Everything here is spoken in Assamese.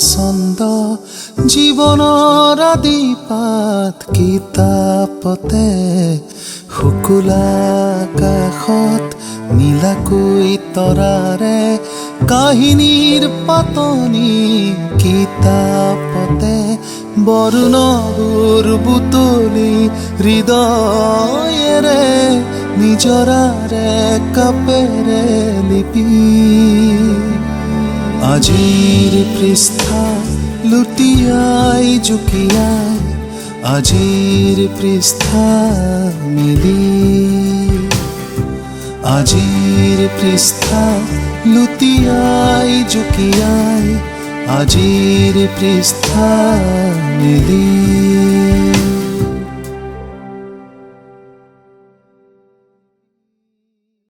ছন্দ জীৱনৰ আদি পাঠ কিতাপতে শুকুলা আকাশত নীলাকৈ তৰাৰে কাহিনীৰ পাতনি কিতাপতে বৰ্ণবোৰ বুটলি হৃদয়েৰে নিজৰাৰে কাপেৰে লিপি আজিৰ পৃষ্ঠা লুটিয়াই জুকিয়াই আজিৰ পৃষ্ঠা মিলি আজিৰ পৃষ্ঠা লুটিয়াই জুকিয়াই আজিৰ পৃষ্ঠা মিলি